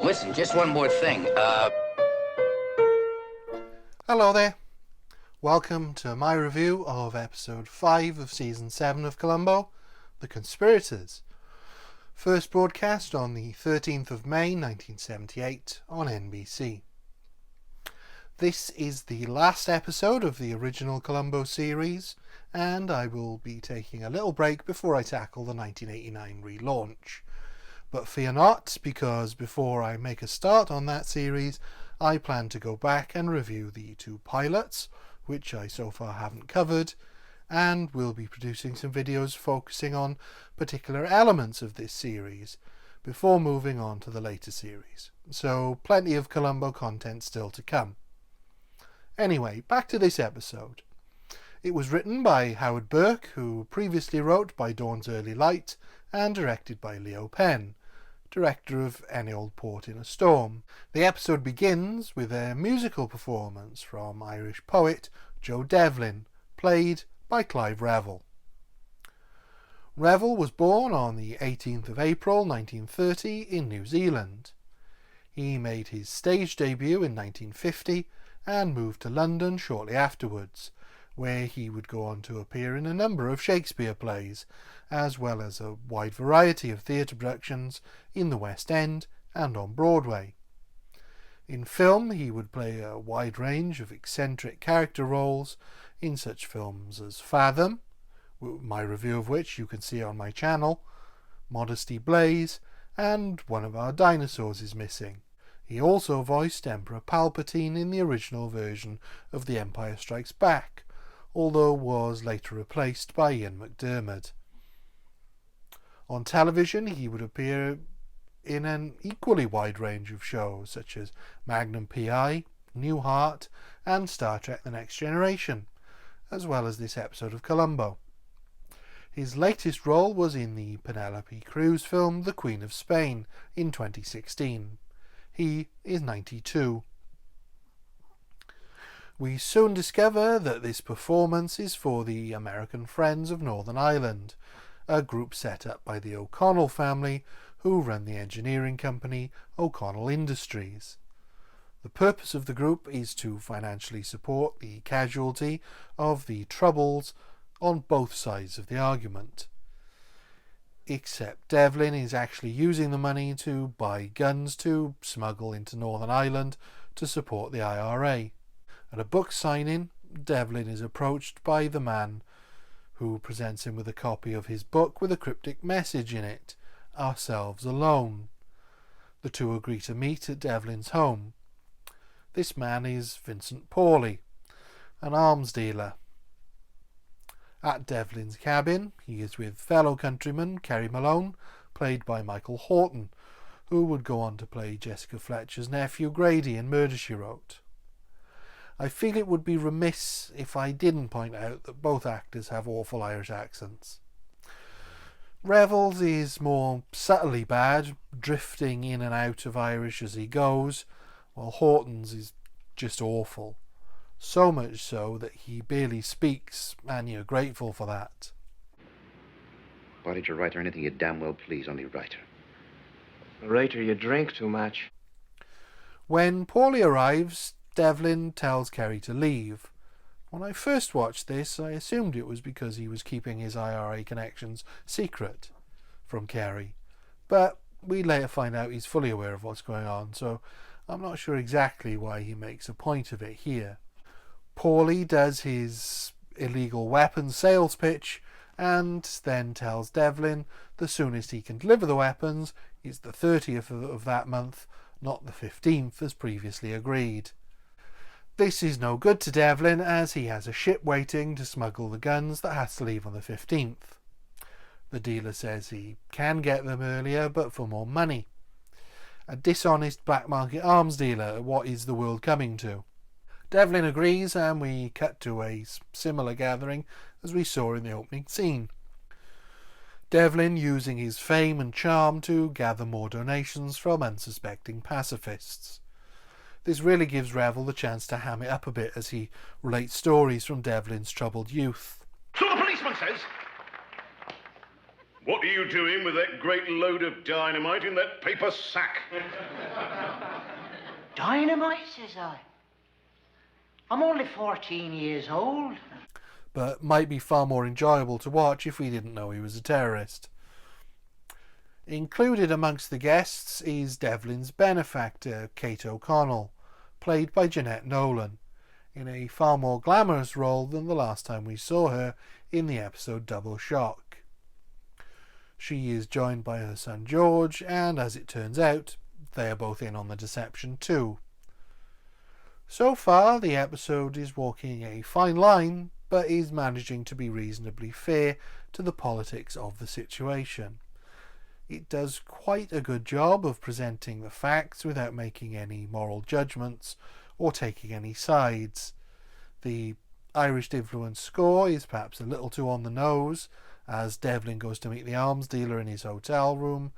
Listen, just one more thing. Hello there. Welcome to my review of episode 5 of season 7 of Columbo, The Conspirators. First broadcast on the 13th of May 1978 on NBC. This is the last episode of the original Columbo series, and I will be taking a little break before I tackle the 1989 relaunch. But fear not, because before I make a start on that series, I plan to go back and review the 2 pilots, which I so far haven't covered, and will be producing some videos focusing on particular elements of this series, before moving on to the later series. So plenty of Columbo content still to come. Anyway, back to this episode. It was written by Howard Burke, who previously wrote By Dawn's Early Light, and directed by Leo Penn, director of Any Old Port in a Storm. The episode begins with a musical performance from Irish poet Joe Devlin, played by Clive Revill. Revill was born on the 18th of April 1930 in New Zealand. He made his stage debut in 1950 and moved to London shortly afterwards, where he would go on to appear in a number of Shakespeare plays, as well as a wide variety of theatre productions in the West End and on Broadway. In film, he would play a wide range of eccentric character roles in such films as Fathom, my review of which you can see on my channel, Modesty Blaze, and One of Our Dinosaurs is Missing. He also voiced Emperor Palpatine in the original version of The Empire Strikes Back, although was later replaced by Ian McDiarmid. On television, he would appear in an equally wide range of shows, such as Magnum P.I., Newhart, and Star Trek The Next Generation, as well as this episode of Columbo. His latest role was in the Penelope Cruz film The Queen of Spain in 2016. He is 92. We soon discover that this performance is for the American Friends of Northern Ireland, a group set up by the O'Connell family who run the engineering company O'Connell Industries. The purpose of the group is to financially support the casualty of the Troubles on both sides of the argument. Except Devlin is actually using the money to buy guns to smuggle into Northern Ireland to support the IRA. At a book signing, Devlin is approached by the man who presents him with a copy of his book with a cryptic message in it, Ourselves Alone. The two agree to meet at Devlin's home. This man is Vincent Paulley, an arms dealer. At Devlin's cabin, he is with fellow countryman Kerry Malone, played by Michael Horton, who would go on to play Jessica Fletcher's nephew Grady in Murder, She Wrote. I feel it would be remiss if I didn't point out that both actors have awful Irish accents. Revill's is more subtly bad, drifting in and out of Irish as he goes, while Horton's is just awful. So much so that he barely speaks, and you're grateful for that. Why did you write her anything you damn well please, only write her? A writer, you drink too much. When Paulley arrives, Devlin tells Kerry to leave. When I first watched this, I assumed it was because he was keeping his IRA connections secret from Kerry, but we later find out he's fully aware of what's going on, so I'm not sure exactly why he makes a point of it here. Paulley does his illegal weapons sales pitch and then tells Devlin the soonest he can deliver the weapons is the 30th of that month, not the 15th as previously agreed. This is no good to Devlin, as he has a ship waiting to smuggle the guns that has to leave on the 15th. The dealer says he can get them earlier, but for more money. A dishonest black market arms dealer, what is the world coming to? Devlin agrees, and we cut to a similar gathering as we saw in the opening scene. Devlin using his fame and charm to gather more donations from unsuspecting pacifists. This really gives Revill the chance to ham it up a bit as he relates stories from Devlin's troubled youth. So the policeman says, "What are you doing with that great load of dynamite in that paper sack?" Dynamite, says I. I'm only 14 years old. But might be far more enjoyable to watch if we didn't know he was a terrorist. Included amongst the guests is Devlin's benefactor, Kate O'Connell, played by Jeanette Nolan, in a far more glamorous role than the last time we saw her in the episode Double Shock. She is joined by her son George, and as it turns out, they are both in on the deception too. So far, the episode is walking a fine line, but is managing to be reasonably fair to the politics of the situation. It does quite a good job of presenting the facts without making any moral judgments or taking any sides. The Irish influence score is perhaps a little too on the nose, as Devlin goes to meet the arms dealer in his hotel room,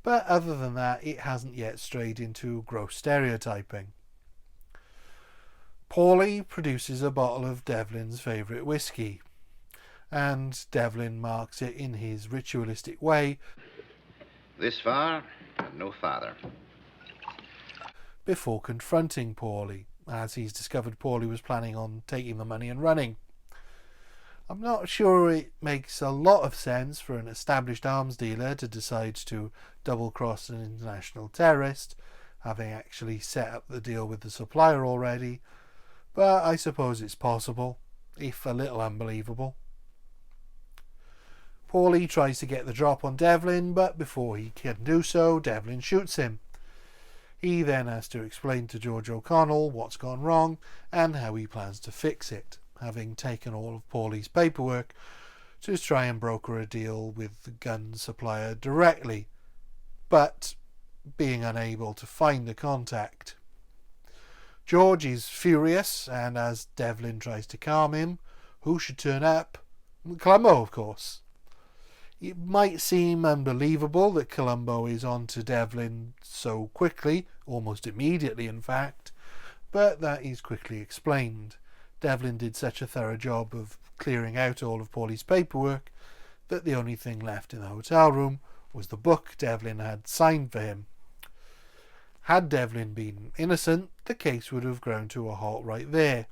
but other than that, it hasn't yet strayed into gross stereotyping. Paulie produces a bottle of Devlin's favourite whiskey, and Devlin marks it in his ritualistic way. This far, and no farther. Before confronting Paulie, as he's discovered Paulie was planning on taking the money and running. I'm not sure it makes a lot of sense for an established arms dealer to decide to double-cross an international terrorist, having actually set up the deal with the supplier already, but I suppose it's possible, if a little unbelievable. Paulie tries to get the drop on Devlin, but before he can do so, Devlin shoots him. He then has to explain to George O'Connell what's gone wrong and how he plans to fix it, having taken all of Paulie's paperwork to try and broker a deal with the gun supplier directly, but being unable to find a contact. George is furious, and as Devlin tries to calm him, who should turn up? Columbo, of course. It might seem unbelievable that Columbo is on to Devlin so quickly, almost immediately in fact, but that is quickly explained. Devlin did such a thorough job of clearing out all of Paulie's paperwork that the only thing left in the hotel room was the book Devlin had signed for him. Had Devlin been innocent, the case would have grown to a halt right there.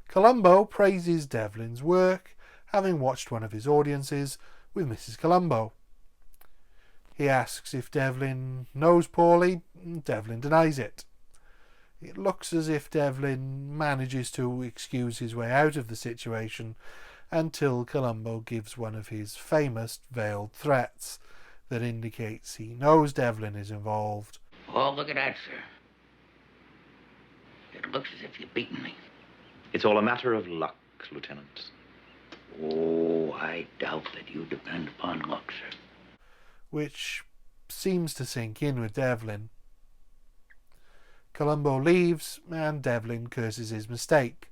Columbo praises Devlin's work, having watched one of his audiences with Mrs. Columbo. He asks if Devlin knows Paulie. Devlin denies it. It looks as if Devlin manages to excuse his way out of the situation until Columbo gives one of his famous veiled threats that indicates he knows Devlin is involved. Oh, look at that, sir. It looks as if you've beaten me. It's all a matter of luck, Lieutenant. Oh, I doubt that you depend upon luck, sir. Which seems to sink in with Devlin. Columbo leaves, and Devlin curses his mistake.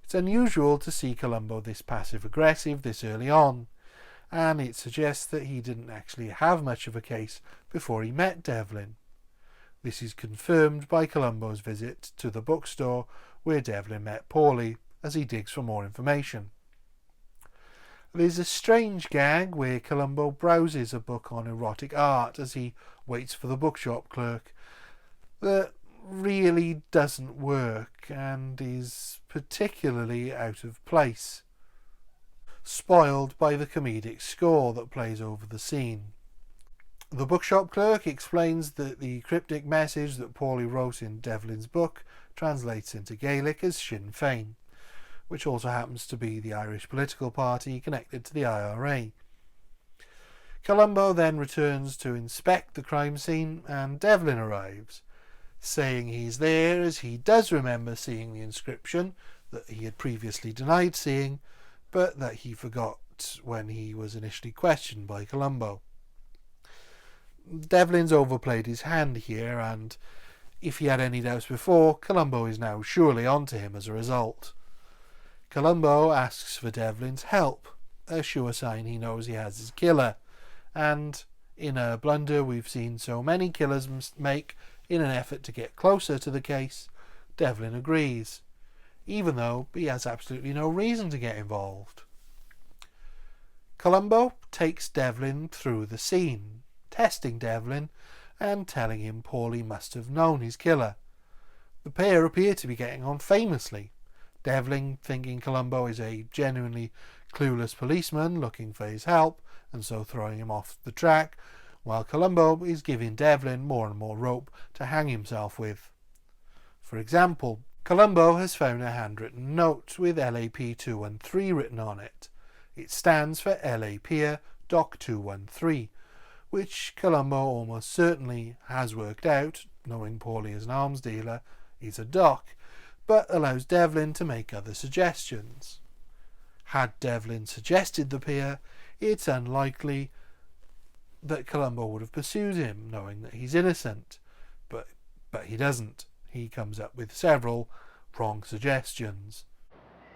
It's unusual to see Columbo this passive-aggressive this early on, and it suggests that he didn't actually have much of a case before he met Devlin. This is confirmed by Columbo's visit to the bookstore where Devlin met Paulie, as he digs for more information. There's a strange gag where Columbo browses a book on erotic art as he waits for the bookshop clerk that really doesn't work and is particularly out of place, spoiled by the comedic score that plays over the scene. The bookshop clerk explains that the cryptic message that Paulie wrote in Devlin's book translates into Gaelic as Sinn Féin, which also happens to be the Irish political party connected to the IRA. Columbo then returns to inspect the crime scene, and Devlin arrives, saying he's there as he does remember seeing the inscription that he had previously denied seeing, but that he forgot when he was initially questioned by Columbo. Devlin's overplayed his hand here, and if he had any doubts before, Columbo is now surely onto him as a result. Columbo asks for Devlin's help, a sure sign he knows he has his killer, and in a blunder we've seen so many killers make in an effort to get closer to the case, Devlin agrees, even though he has absolutely no reason to get involved. Columbo takes Devlin through the scene, testing Devlin and telling him Paulie must have known his killer, The pair appear to be getting on famously. Devlin thinking Columbo is a genuinely clueless policeman looking for his help, and so throwing him off the track, while Columbo is giving Devlin more and more rope to hang himself with. For example, Columbo has found a handwritten note with LAP 213 written on it. It stands for LA Pier Doc 213, which Columbo almost certainly has worked out, knowing Paulie as an arms dealer, is a dock, but allows Devlin to make other suggestions. Had Devlin suggested the pier, it's unlikely that Columbo would have pursued him, knowing that he's innocent. But he doesn't. He comes up with several wrong suggestions.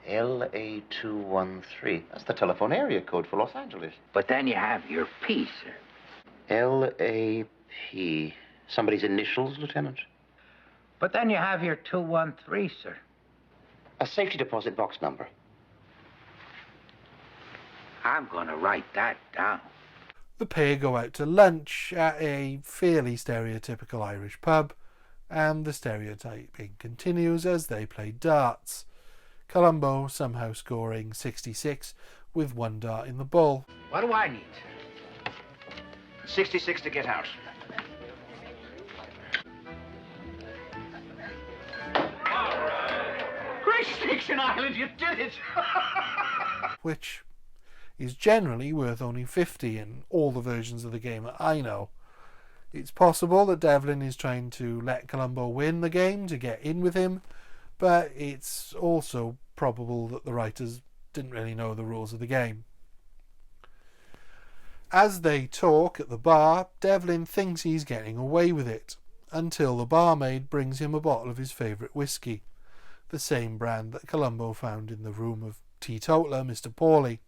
LA 213. That's the telephone area code for Los Angeles. But then you have your P, sir. LAP. Somebody's initials, Lieutenant? But then you have your 213, sir. A safety deposit box number. I'm going to write that down. The pair go out to lunch at a fairly stereotypical Irish pub, and the stereotyping continues as they play darts. Columbo somehow scoring 66 with one dart in the ball. What do I need, sir? 66 to get out. Great Station Island, you did it! Which is generally worth only 50 in all the versions of the game that I know. It's possible that Devlin is trying to let Columbo win the game to get in with him, but it's also probable that the writers didn't really know the rules of the game. As they talk at the bar, Devlin thinks he's getting away with it, until the barmaid brings him a bottle of his favourite whiskey, the same brand that Columbo found in the room of teetotaler Mr. Paulie.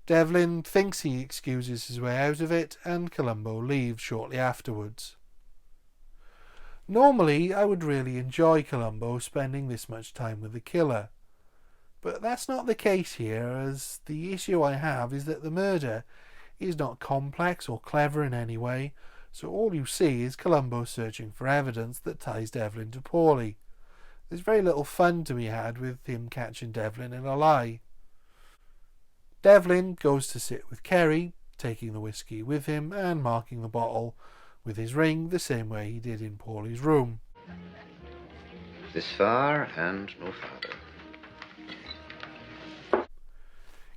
Devlin thinks he excuses his way out of it, and Columbo leaves shortly afterwards. Normally, I would really enjoy Columbo spending this much time with the killer, but that's not the case here, as the issue I have is that the murder is not complex or clever in any way, so all you see is Columbo searching for evidence that ties Devlin to Paulie. There's very little fun to be had with him catching Devlin in a lie. Devlin goes to sit with Kerry, taking the whiskey with him and marking the bottle with his ring the same way he did in Paulie's room. This far and no farther.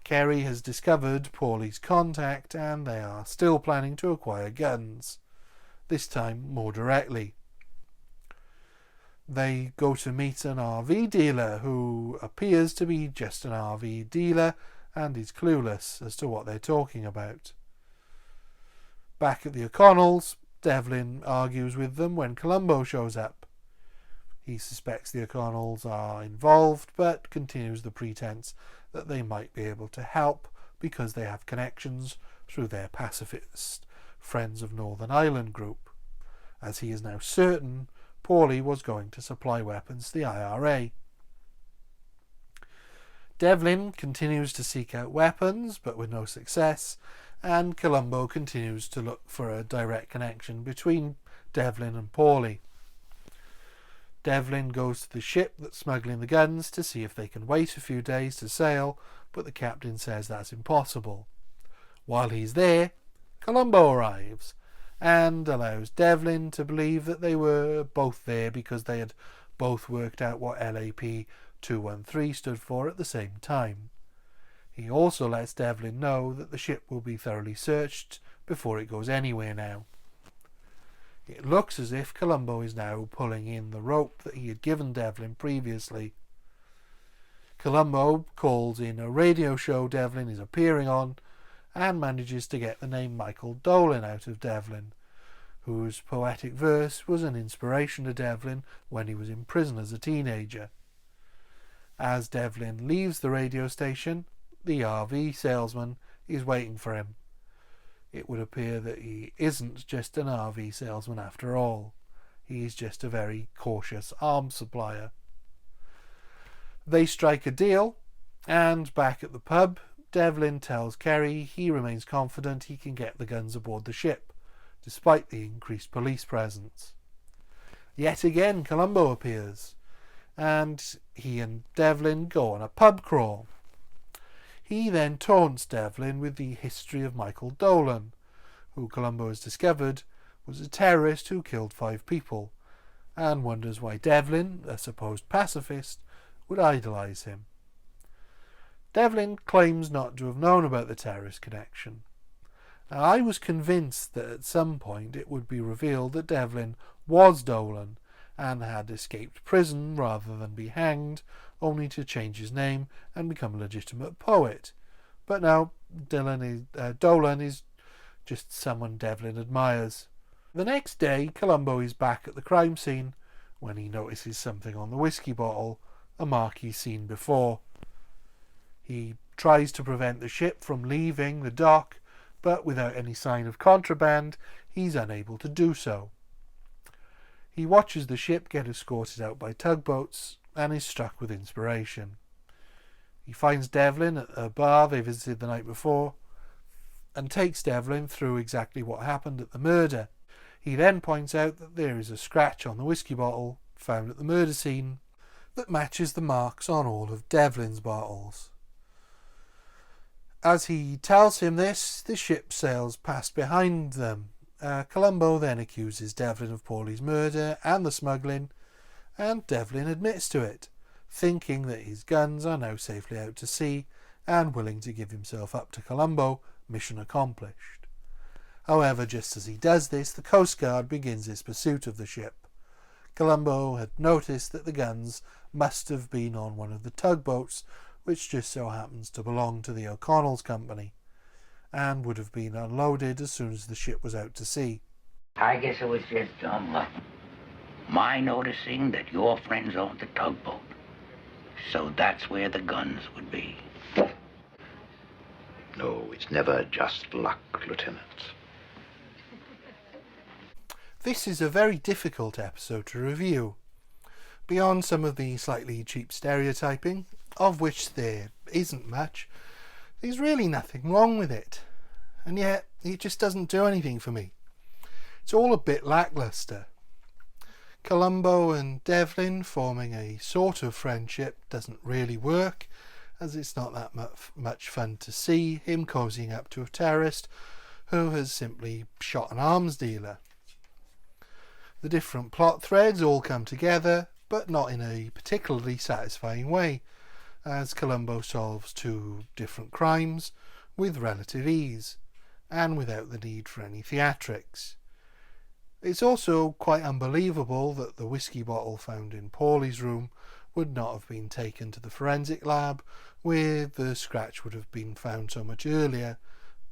Kerry has discovered Paulie's contact, and they are still planning to acquire guns, this time more directly. They go to meet an RV dealer who appears to be just an RV dealer and is clueless as to what they're talking about. Back at the O'Connells, Devlin argues with them when Columbo shows up. He suspects the O'Connells are involved, but continues the pretense that they might be able to help because they have connections through their pacifist Friends of Northern Ireland group, as he is now certain Paulie was going to supply weapons to the IRA. Devlin continues to seek out weapons, but with no success, and Columbo continues to look for a direct connection between Devlin and Paulie. Devlin goes to the ship that's smuggling the guns to see if they can wait a few days to sail, but the captain says that's impossible. While he's there, Columbo arrives, and allows Devlin to believe that they were both there because they had both worked out what LAP 213 stood for at the same time. He also lets Devlin know that the ship will be thoroughly searched before it goes anywhere now. It looks as if Columbo is now pulling in the rope that he had given Devlin previously. Columbo calls in a radio show Devlin is appearing on, and manages to get the name Michael Dolan out of Devlin, whose poetic verse was an inspiration to Devlin when he was in prison as a teenager. As Devlin leaves the radio station, the RV salesman is waiting for him. It would appear that he isn't just an RV salesman after all. He is just a very cautious arms supplier. They strike a deal, and back at the pub, Devlin tells Kerry he remains confident he can get the guns aboard the ship, despite the increased police presence. Yet again Columbo appears, and he and Devlin go on a pub crawl. He then taunts Devlin with the history of Michael Dolan, who Columbo has discovered was a terrorist who killed 5 people, and wonders why Devlin, a supposed pacifist, would idolise him. Devlin claims not to have known about the terrorist connection. Now, I was convinced that at some point it would be revealed that Devlin was Dolan and had escaped prison rather than be hanged, only to change his name and become a legitimate poet. But no, Dolan is just someone Devlin admires. The next day, Columbo is back at the crime scene when he notices something on the whiskey bottle, a mark he's seen before. He tries to prevent the ship from leaving the dock, but without any sign of contraband, he's unable to do so. He watches the ship get escorted out by tugboats and is struck with inspiration. He finds Devlin at a bar they visited the night before and takes Devlin through exactly what happened at the murder. He then points out that there is a scratch on the whiskey bottle found at the murder scene that matches the marks on all of Devlin's bottles. As he tells him this, the ship sails past behind them. Columbo then accuses Devlin of Paulie's murder and the smuggling, and Devlin admits to it, thinking that his guns are now safely out to sea and willing to give himself up to Columbo, mission accomplished. However, just as he does this, the Coast Guard begins its pursuit of the ship. Columbo had noticed that the guns must have been on one of the tugboats, which just so happens to belong to the O'Connell's company, and would have been unloaded as soon as the ship was out to sea. I guess it was just dumb luck. My noticing that your friends owned the tugboat. So that's where the guns would be. No, it's never just luck, Lieutenant. This is a very difficult episode to review. Beyond some of the slightly cheap stereotyping, of which there isn't much, there's really nothing wrong with it. And yet, it just doesn't do anything for me. It's all a bit lackluster. Columbo and Devlin forming a sort of friendship doesn't really work, as it's not that much fun to see him cozying up to a terrorist who has simply shot an arms dealer. The different plot threads all come together, but not in a particularly satisfying way, as Columbo solves 2 different crimes with relative ease, and without the need for any theatrics. It's also quite unbelievable that the whiskey bottle found in Paulie's room would not have been taken to the forensic lab, where the scratch would have been found so much earlier,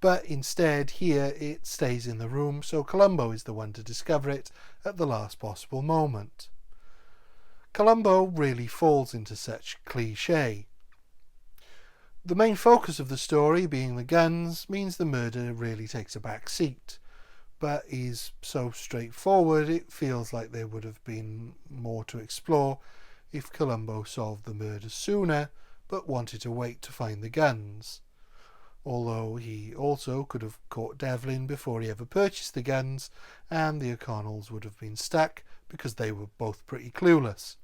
but instead here it stays in the room, so Columbo is the one to discover it at the last possible moment. Columbo really falls into such cliché. The main focus of the story being the guns means the murder really takes a back seat, but is so straightforward it feels like there would have been more to explore if Columbo solved the murder sooner but wanted to wait to find the guns. Although he also could have caught Devlin before he ever purchased the guns, and the O'Connells would have been stuck because they were both pretty clueless.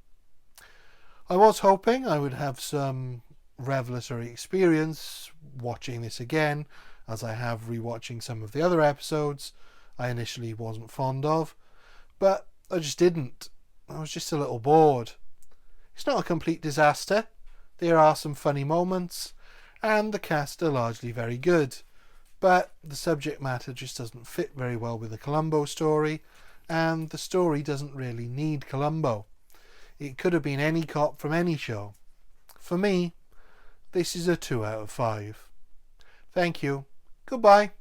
I was hoping I would have some revelatory experience watching this again, as I have rewatching some of the other episodes I initially wasn't fond of, but I just didn't. I was just a little bored. It's not a complete disaster. There are some funny moments, and the cast are largely very good, but the subject matter just doesn't fit very well with the Columbo story, and the story doesn't really need Columbo. It could have been any cop from any show. For me, this is a 2 out of 5. Thank you. Goodbye.